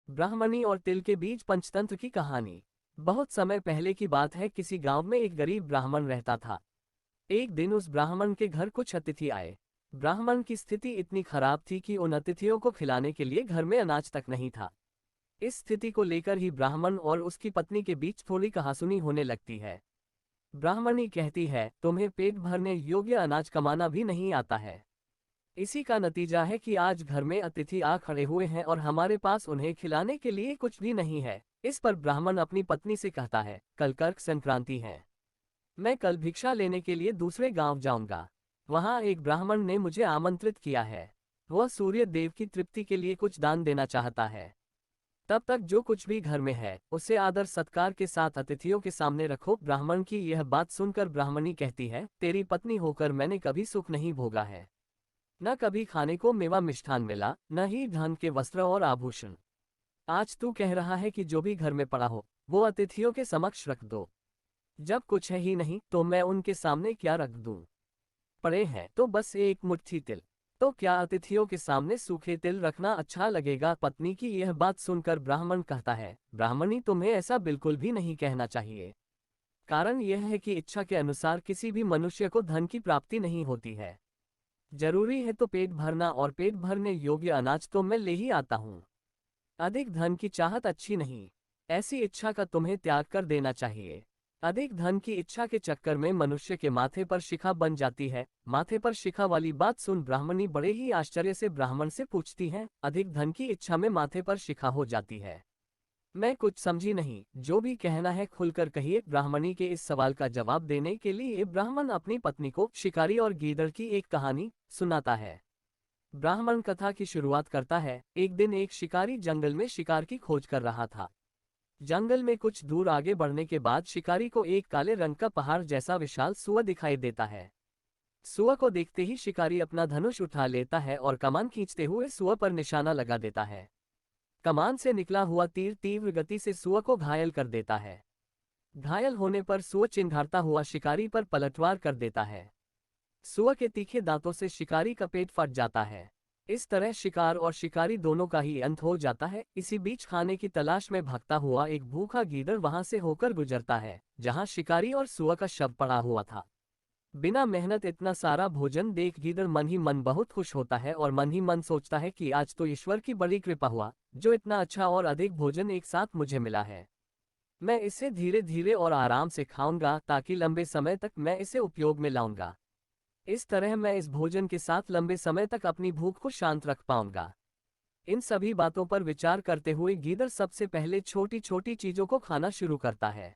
ब्राह्मणी और तिल के बीच पंचतंत्र की कहानी। बहुत समय पहले की बात है। किसी गांव में एक गरीब ब्राह्मण रहता था। एक दिन उस ब्राह्मण के घर कुछ अतिथि आए। ब्राह्मण की स्थिति इतनी खराब थी कि उन अतिथियों को खिलाने के लिए घर में अनाज तक नहीं था। इस स्थिति को लेकर ही ब्राह्मण और उसकी पत्नी के बीच थोड़ी कहासुनी होने लगती है। ब्राह्मणी कहती है, तुम्हें पेट भरने योग्य अनाज कमाना भी नहीं आता है। इसी का नतीजा है कि आज घर में अतिथि आ खड़े हुए हैं और हमारे पास उन्हें खिलाने के लिए कुछ भी नहीं है। इस पर ब्राह्मण अपनी पत्नी से कहता है, कल कर्क संक्रांति है। मैं कल भिक्षा लेने के लिए दूसरे गांव जाऊंगा। वहां एक ब्राह्मण ने मुझे आमंत्रित किया है। वह सूर्य देव की तृप्ति के लिए कुछ दान देना चाहता है। तब तक जो कुछ भी घर में है उसे आदर सत्कार के साथ अतिथियों के सामने रखो। ब्राह्मण की यह बात सुनकर ब्राह्मणी कहती है, तेरी पत्नी होकर मैंने कभी सुख नहीं भोगा है। न कभी खाने को मेवा मिष्ठान मिला, न ही धन के वस्त्र और आभूषण। आज तू कह रहा है कि जो भी घर में पड़ा हो वो अतिथियों के समक्ष रख दो। जब कुछ है ही नहीं तो मैं उनके सामने क्या रख दूं? पड़े हैं तो बस एक मुट्ठी तिल। तो क्या अतिथियों के सामने सूखे तिल रखना अच्छा लगेगा? पत्नी की यह बात सुनकर ब्राह्मण कहता है, ब्राह्मणी, तुम्हें ऐसा बिल्कुल भी नहीं कहना चाहिए। कारण यह है कि इच्छा के अनुसार किसी भी मनुष्य को धन की प्राप्ति नहीं होती है। जरूरी है तो पेट भरना, और पेट भरने योग्य अनाज तो मैं ले ही आता हूँ। अधिक धन की चाहत अच्छी नहीं। ऐसी इच्छा का तुम्हें त्याग कर देना चाहिए। अधिक धन की इच्छा के चक्कर में मनुष्य के माथे पर शिखा बन जाती है। माथे पर शिखा वाली बात सुन ब्राह्मणी बड़े ही आश्चर्य से ब्राह्मण से पूछती है, अधिक धन की इच्छा में माथे पर शिखा हो जाती है? मैं कुछ समझी नहीं। जो भी कहना है खुलकर कहिए। ब्राह्मणी के इस सवाल का जवाब देने के लिए ब्राह्मण अपनी पत्नी को शिकारी और गीदड़ की एक कहानी सुनाता है। ब्राह्मण कथा की शुरुआत करता है। एक दिन एक शिकारी जंगल में शिकार की खोज कर रहा था। जंगल में कुछ दूर आगे बढ़ने के बाद शिकारी को एक काले रंग का पहाड़ जैसा विशाल सुअर दिखाई देता है। सुअर को देखते ही शिकारी अपना धनुष उठा लेता है और कमान खींचते हुए सुअर पर निशाना लगा देता है। कमान से निकला हुआ तीर तीव्र गति से सुअर को घायल कर देता है। घायल होने पर सुअर चिंघाड़ता हुआ शिकारी पर पलटवार कर देता है। सुअर के तीखे दांतों से शिकारी का पेट फट जाता है। इस तरह शिकार और शिकारी दोनों का ही अंत हो जाता है। इसी बीच खाने की तलाश में भागता हुआ एक भूखा गीदड़ वहां से होकर गुजरता है जहां शिकारी और सुअर का शव पड़ा हुआ था। बिना मेहनत इतना सारा भोजन देख गीदड़ मन ही मन बहुत खुश होता है और मन ही मन सोचता है कि आज तो ईश्वर की बड़ी कृपा हुआ, जो इतना अच्छा और अधिक भोजन एक साथ मुझे मिला है। मैं इसे धीरे धीरे और आराम से खाऊंगा ताकि लंबे समय तक मैं इसे उपयोग में लाऊंगा। इस तरह मैं इस भोजन के साथ लंबे समय तक अपनी भूख को शांत रख पाऊंगा। इन सभी बातों पर विचार करते हुए गीदड़ सबसे पहले छोटी छोटी चीजों को खाना शुरू करता है।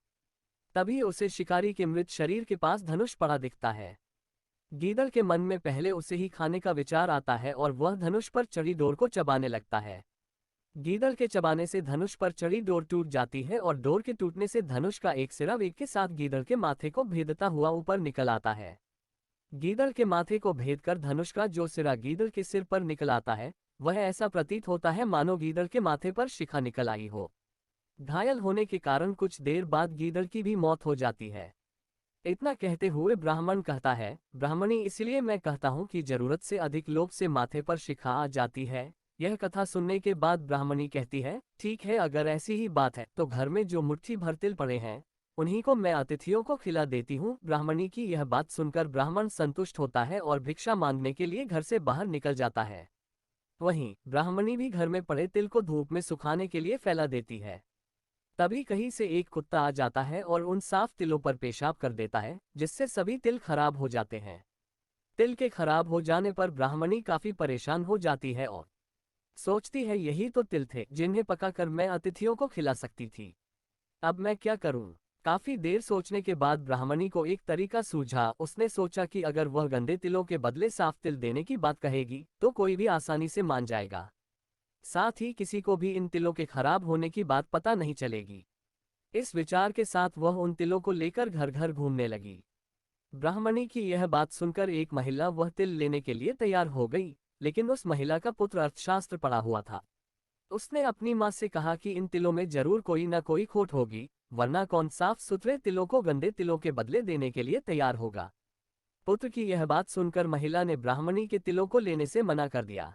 तभी उसे शिकारी के मृत शरीर के पास धनुष पड़ा दिखता है। गीदड़ के मन में पहले उसे ही खाने का विचार आता है और वह धनुष पर चढ़ी डोर को चबाने लगता है। गीदड़ के चबाने से धनुष पर चढ़ी डोर टूट जाती है और डोर के टूटने से धनुष का एक सिरा वेग के साथ गीदड़ के माथे को भेदता हुआ ऊपर निकल आता है। गीदड़ के माथे को भेदकर धनुष का जो सिरा गीदड़ के सिर पर निकल आता है, वह ऐसा प्रतीत होता है मानो गीदड़ के माथे पर शिखा निकल आई हो। घायल होने के कारण कुछ देर बाद गीदड़ की भी मौत हो जाती है। इतना कहते हुए ब्राह्मण कहता है, ब्राह्मणी, इसलिए मैं कहता हूँ कि जरूरत से अधिक लोभ से माथे पर शिखा आ जाती है। यह कथा सुनने के बाद ब्राह्मणी कहती है, ठीक है, अगर ऐसी ही बात है तो घर में जो मुट्ठी भर तिल पड़े हैं उन्हीं को मैं अतिथियों को खिला देती हूँ। ब्राह्मणी की यह बात सुनकर ब्राह्मण संतुष्ट होता है और भिक्षा मांगने के लिए घर से बाहर निकल जाता है। वहीं ब्राह्मणी भी घर में पड़े तिल को धूप में सुखाने के लिए फैला देती है। तभी कहीं से एक कुत्ता आ जाता है और उन साफ तिलों पर पेशाब कर देता है, जिससे सभी तिल खराब हो जाते हैं। तिल के खराब हो जाने पर ब्राह्मणी काफी परेशान हो जाती है और सोचती है, यही तो तिल थे जिन्हें पकाकर मैं अतिथियों को खिला सकती थी। अब मैं क्या करूं? काफी देर सोचने के बाद ब्राह्मणी को एक तरीका सूझा। उसने सोचा कि अगर वह गंदे तिलों के बदले साफ तिल देने की बात कहेगी तो कोई भी आसानी से मान जाएगा। साथ ही किसी को भी इन तिलों के खराब होने की बात पता नहीं चलेगी। इस विचार के साथ वह उन तिलों को लेकर घर घर घूमने लगी। ब्राह्मणी की यह बात सुनकर एक महिला वह तिल लेने के लिए तैयार हो गई, लेकिन उस महिला का पुत्र अर्थशास्त्र पढ़ा हुआ था। उसने अपनी माँ से कहा कि इन तिलों में जरूर कोई न कोई खोट होगी, वरना कौन साफ सुथरे तिलों को गंदे तिलों के बदले देने के लिए तैयार होगा। पुत्र की यह बात सुनकर महिला ने ब्राह्मणी के तिलों को लेने से मना कर दिया।